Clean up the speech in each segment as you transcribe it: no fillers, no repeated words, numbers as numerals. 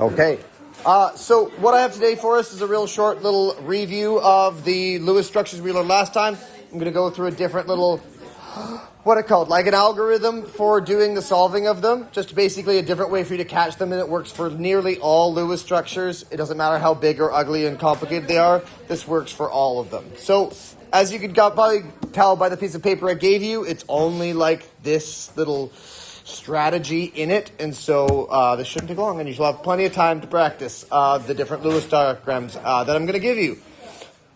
Okay. So what I have today for us is a real short little review of the Lewis structures we learned last time. I'm going to go through a different little, what it called, like an algorithm for doing the solving of them. Just basically a different way for you to catch them, and it works for nearly all Lewis structures. It doesn't matter how big or ugly and complicated they are. This works for all of them. So as you could probably tell by the piece of paper I gave you, it's only like this little strategy in it, and so this shouldn't take long, and you shall have plenty of time to practice the different Lewis diagrams that I'm going to give you.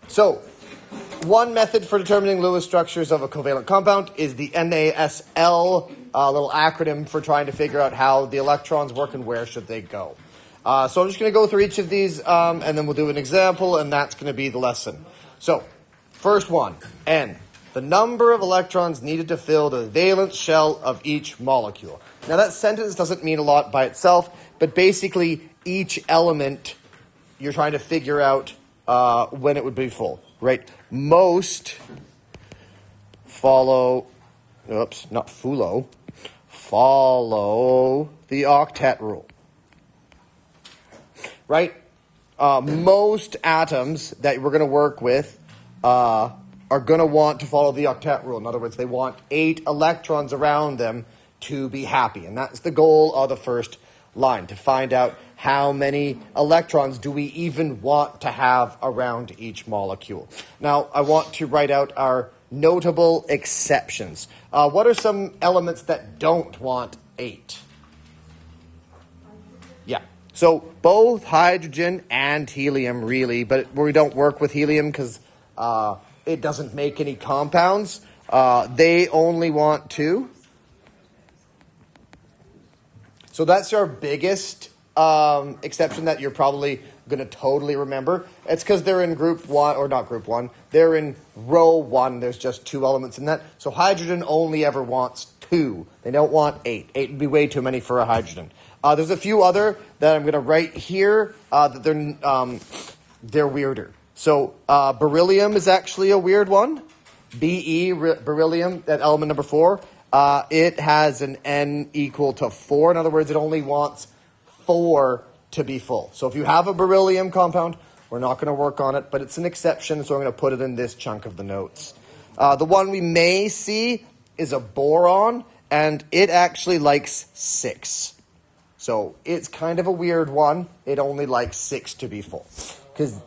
So, one method for determining Lewis structures of a covalent compound is the NASL, little acronym for trying to figure out how the electrons work and where should they go. So I'm just going to go through each of these, and then we'll do an example, and that's going to be the lesson. So, first one, N. The number of electrons needed to fill the valence shell of each molecule. Now that sentence doesn't mean a lot by itself, but basically each element you're trying to figure out when it would be full, right? Most follow the octet rule, right? Most atoms that we're going to work with are going to want to follow the octet rule. In other words, they want 8 electrons around them to be happy. And that's the goal of the first line, to find out how many electrons do we even want to have around each molecule. Now, I want to write out our notable exceptions. What are some elements that don't want 8? Yeah. So both hydrogen and helium, really, but we don't work with helium because it doesn't make any compounds. They only want 2. So that's our biggest exception that you're probably going to totally remember. It's because they're in group 1, or not group 1. They're in row 1. There's just 2 elements in that. So hydrogen only ever wants 2. They don't want 8. 8 would be way too many for a hydrogen. There's a few other that I'm going to write here that they're weirder. So beryllium is actually a weird one. Beryllium, that element number 4, it has an N equal to 4. In other words, it only wants 4 to be full. So if you have a beryllium compound, we're not going to work on it, but it's an exception, so I'm going to put it in this chunk of the notes. The one we may see is a boron, and it actually likes 6. So it's kind of a weird one. It only likes 6 to be full. Because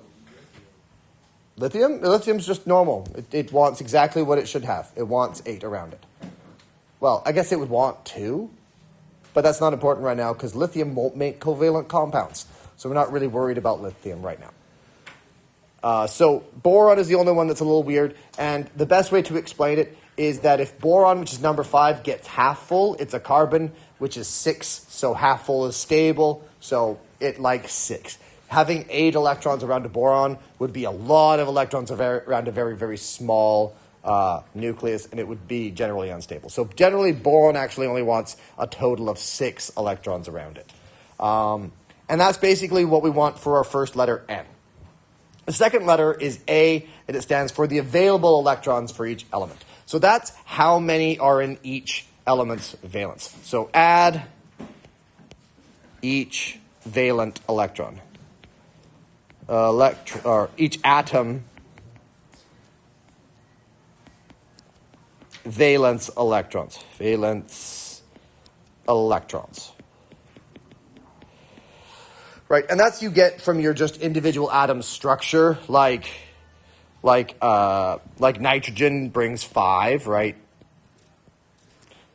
lithium's just normal. It wants exactly what it should have. It wants 8 around it. Well, I guess it would want 2, but that's not important right now because lithium won't make covalent compounds. So we're not really worried about lithium right now. So boron is the only one that's a little weird, and the best way to explain it is that if boron, which is number 5, gets half full, it's a carbon, which is 6, so half full is stable, so it likes 6. Having 8 electrons around a boron would be a lot of electrons around a very, very small nucleus, and it would be generally unstable. So generally, boron actually only wants a total of 6 electrons around it. And that's basically what we want for our first letter, N. The second letter is A, and it stands for the available electrons for each element. So that's how many are in each element's valence. So add each valent electron. Each atom valence electrons. Right, and that's you get from your just individual atom structure, like nitrogen brings 5, right?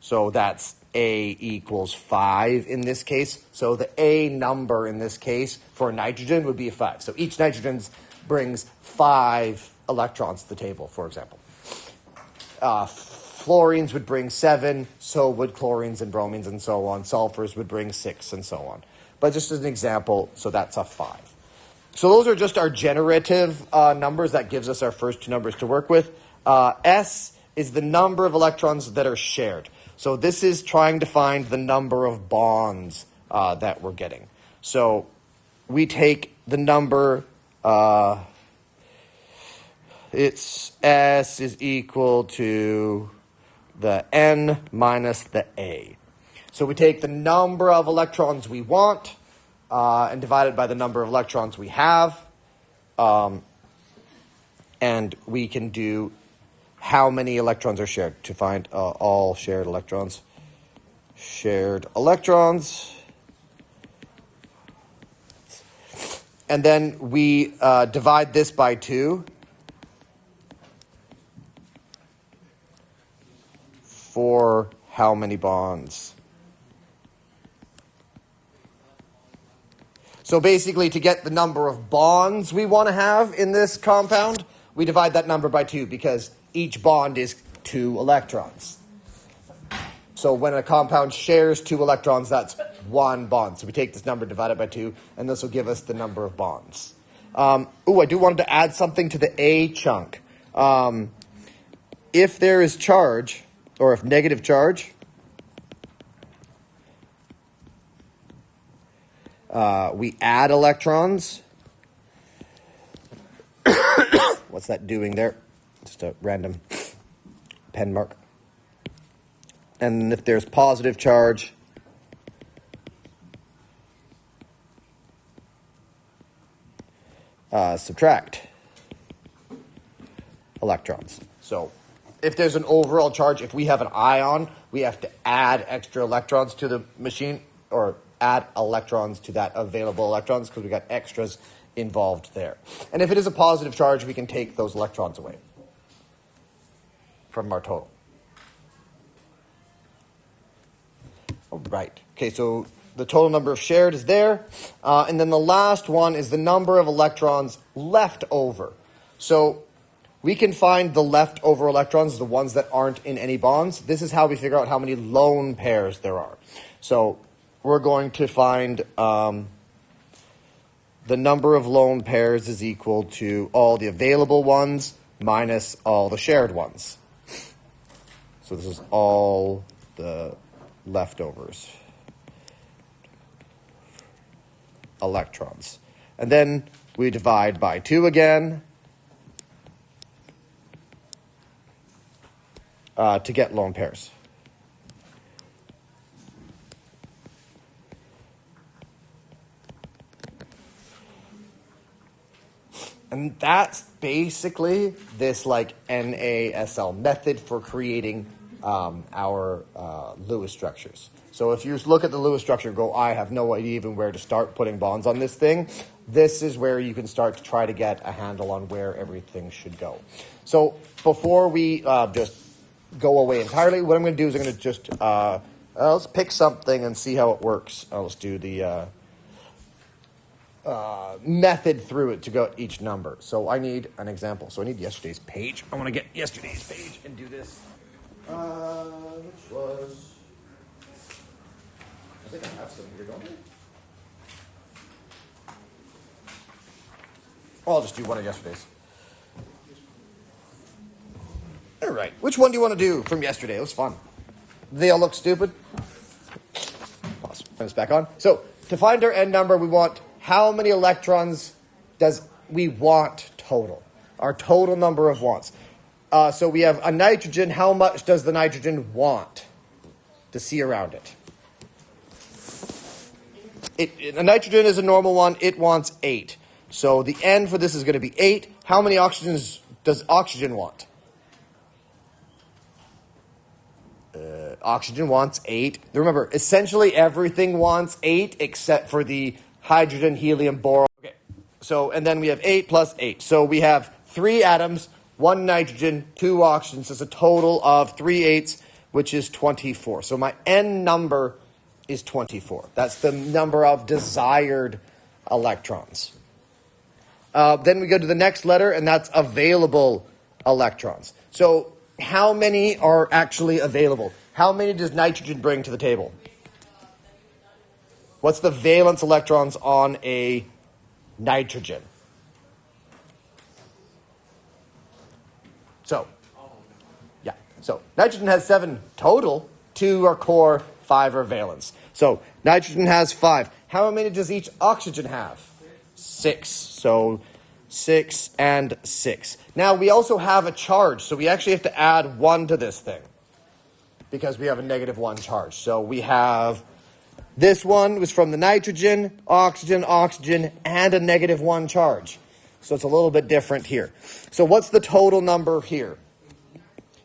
So that's A equals 5 in this case. So the A number in this case for nitrogen would be a 5. So each nitrogen brings 5 electrons to the table, for example. Fluorines would bring 7, so would chlorines and bromines and so on. Sulfurs would bring 6 and so on. But just as an example, so that's a 5. So those are just our generative numbers. That gives us our first 2 numbers to work with. S is the number of electrons that are shared. So this is trying to find the number of bonds that we're getting. So we take the number, it's S is equal to the N minus the A. So we take the number of electrons we want and divide it by the number of electrons we have. And we can do how many electrons are shared to find all shared electrons. Shared electrons. And then we divide this by 2 for how many bonds? So basically, to get the number of bonds we want to have in this compound, we divide that number by 2 because each bond is 2 electrons. So when a compound shares 2 electrons, that's 1 bond. So we take this number, divide it by 2, and this will give us the number of bonds. I do want to add something to the A chunk. If there is charge, or if negative charge, we add electrons. What's that doing there? Just a random pen mark. And if there's positive charge, subtract electrons. So if there's an overall charge, if we have an ion, we have to add extra electrons to the machine, or add electrons to that available electrons, because we got extras involved there. And if it is a positive charge, we can take those electrons away from our total. All right. Okay, so the total number of shared is there. And then the last one is the number of electrons left over. So we can find the leftover electrons, the ones that aren't in any bonds. This is how we figure out how many lone pairs there are. So we're going to find the number of lone pairs is equal to all the available ones minus all the shared ones. So this is all the leftovers. Electrons. And then we divide by 2 again to get lone pairs. And that's basically this like NASL method for creating our Lewis structures. So if you look at the Lewis structure and go, I have no idea even where to start putting bonds on this thing, this is where you can start to try to get a handle on where everything should go. So before we just go away entirely, what I'm going to do is I'm going to just let's pick something and see how it works. Let's do the method through it to go each number. So I need an example. So I need yesterday's page. I want to get yesterday's page and do this. Which was... I think I have some here, don't I? Oh, I'll just do one of yesterday's. All right. Which one do you want to do from yesterday? It was fun. They all look stupid. Pause. Turn this back on. So to find our n number, we want how many electrons does we want total? Our total number of wants. So we have a nitrogen. How much does the nitrogen want to see around it? A nitrogen is a normal one. It wants 8. So the N for this is going to be 8. How many oxygens does oxygen want? Oxygen wants 8. Remember, essentially everything wants 8 except for the hydrogen, helium, boron. Okay. So, and then we have 8 plus 8. So we have 3 atoms, 1 nitrogen, 2 oxygens. So it's a total of 3 eighths, which is 24. So my N number is 24. That's the number of desired electrons. Then we go to the next letter, and that's available electrons. So how many are actually available? How many does nitrogen bring to the table? What's the valence electrons on a nitrogen? So nitrogen has 7 total. 2 are core, 5 are valence. So nitrogen has 5. How many does each oxygen have? 6. So 6 and 6. Now we also have a charge, so we actually have to add 1 to this thing because we have a -1 charge. So we have This one was from the nitrogen, oxygen, oxygen, and a -1 charge. So it's a little bit different here. So what's the total number here?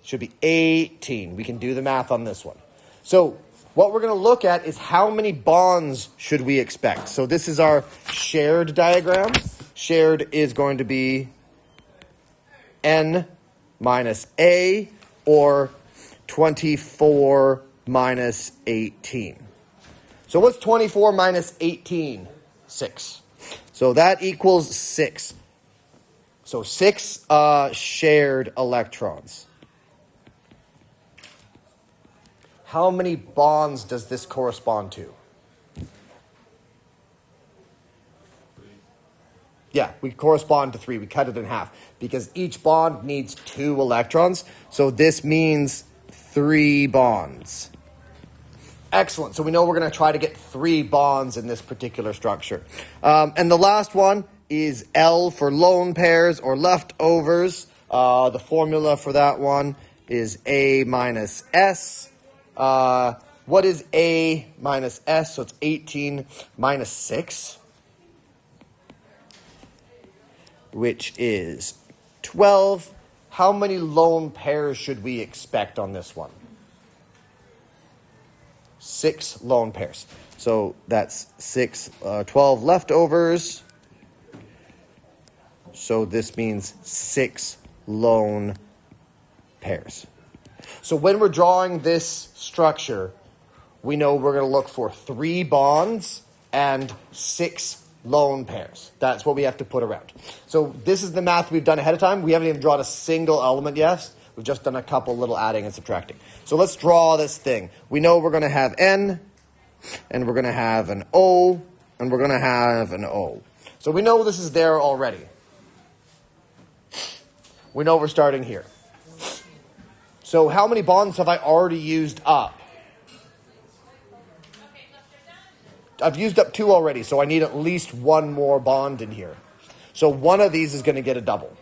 Should be 18. We can do the math on this one. So what we're going to look at is how many bonds should we expect. So this is our shared diagram. Shared is going to be N minus A, or 24 minus 18. So what's 24 minus 18? 6. So that equals 6. So 6 shared electrons. How many bonds does this correspond to? Yeah, we correspond to 3. We cut it in half because each bond needs 2 electrons. So this means 3 bonds. Excellent. So we know we're going to try to get 3 bonds in this particular structure. And the last one is L for lone pairs or leftovers. The formula for that one is A minus S. What is A minus S? So it's 18 minus 6. Which is 12. How many lone pairs should we expect on this one? 6 lone pairs. So that's 12 leftovers. So this means 6 lone pairs. So when we're drawing this structure, we know we're going to look for 3 bonds and 6 lone pairs. That's what we have to put around. So this is the math we've done ahead of time. We haven't even drawn a single element yet. We've just done a couple little adding and subtracting. So let's draw this thing. We know we're going to have N, and we're going to have an O, and we're going to have an O. So we know this is there already. We know we're starting here. So how many bonds have I already used up? I've used up 2 already, so I need at least 1 more bond in here. So one of these is going to get a double.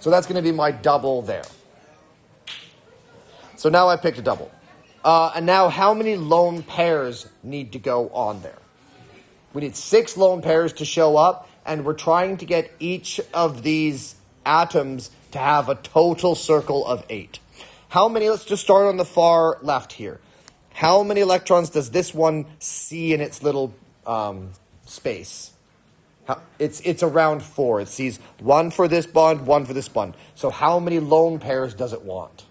So that's going to be my double there. So now I picked a double. And now how many lone pairs need to go on there? We need 6 lone pairs to show up, and we're trying to get each of these atoms to have a total circle of 8. How many? Let's just start on the far left here. How many electrons does this one see in its little space? It's around 4. It sees 1 for this bond, 1 for this bond. So how many lone pairs does it want?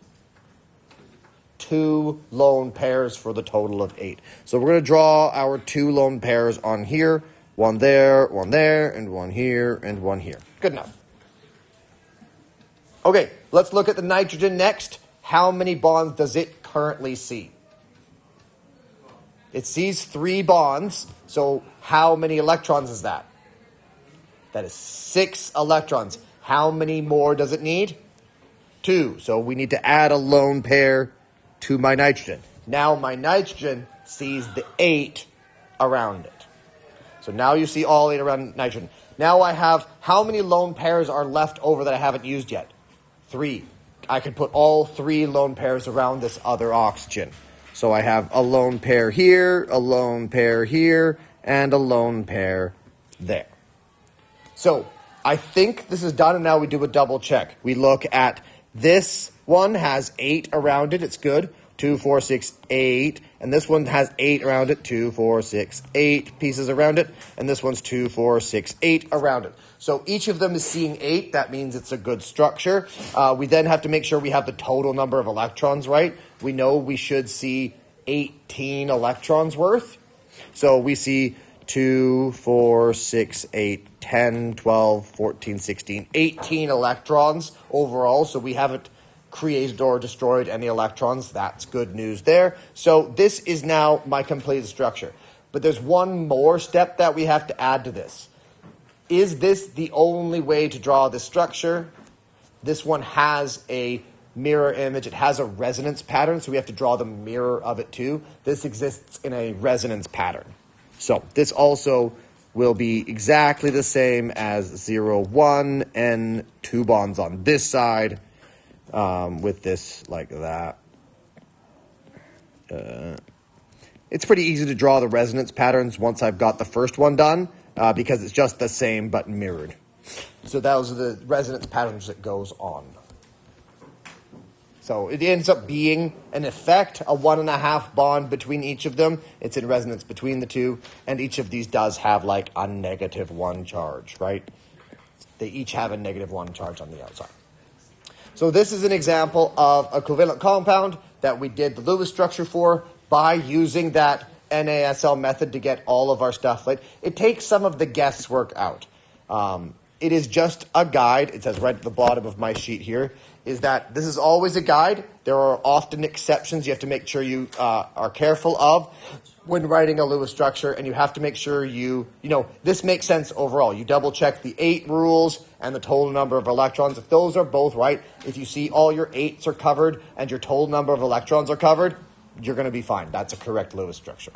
2 lone pairs for the total of 8. So we're going to draw our 2 lone pairs on here. 1 there, and 1 here, and 1 here. Good enough. Okay, let's look at the nitrogen next. How many bonds does it currently see? It sees 3 bonds, so how many electrons is that? That is 6 electrons. How many more does it need? 2. So we need to add a lone pair to my nitrogen. Now my nitrogen sees the 8 around it. So now you see all 8 around nitrogen. Now I have, how many lone pairs are left over that I haven't used yet? 3. I could put all 3 lone pairs around this other oxygen. So I have a lone pair here, a lone pair here, and a lone pair there. So I think this is done, and now we do a double check. We look at this one has 8 around it. It's good. 2, 4, 6, 8. And this one has 8 around it. 2, 4, 6, 8 pieces around it. And this one's 2, 4, 6, 8 around it. So each of them is seeing 8. That means it's a good structure. We then have to make sure we have the total number of electrons right. We know we should see 18 electrons worth. So we see 2, 4, 6, 8, 10, 12, 14, 16, 18 electrons overall. So we haven't created or destroyed any electrons. That's good news there. So this is now my completed structure. But there's one more step that we have to add to this. Is this the only way to draw this structure? This one has a mirror image. It has a resonance pattern, so we have to draw the mirror of it too. This exists in a resonance pattern. So this also will be exactly the same as 0, 1, and 2 bonds on this side with this like that. It's pretty easy to draw the resonance patterns once I've got the first one done, because it's just the same but mirrored. So those are the resonance patterns that goes on. So it ends up being an effect, a 1.5 bond between each of them. It's in resonance between the two, and each of these does have like a -1 charge, right? They each have a -1 charge on the outside. So this is an example of a covalent compound that we did the Lewis structure for by using that NASL method to get all of our stuff. Like, it takes some of the guesswork out. It is just a guide. It says right at the bottom of my sheet here, is that this is always a guide. There are often exceptions you have to make sure you are careful of when writing a Lewis structure, and you have to make sure this makes sense overall. You double check the 8 rules and the total number of electrons. If those are both right, if you see all your 8s are covered and your total number of electrons are covered, you're going to be fine. That's a correct Lewis structure.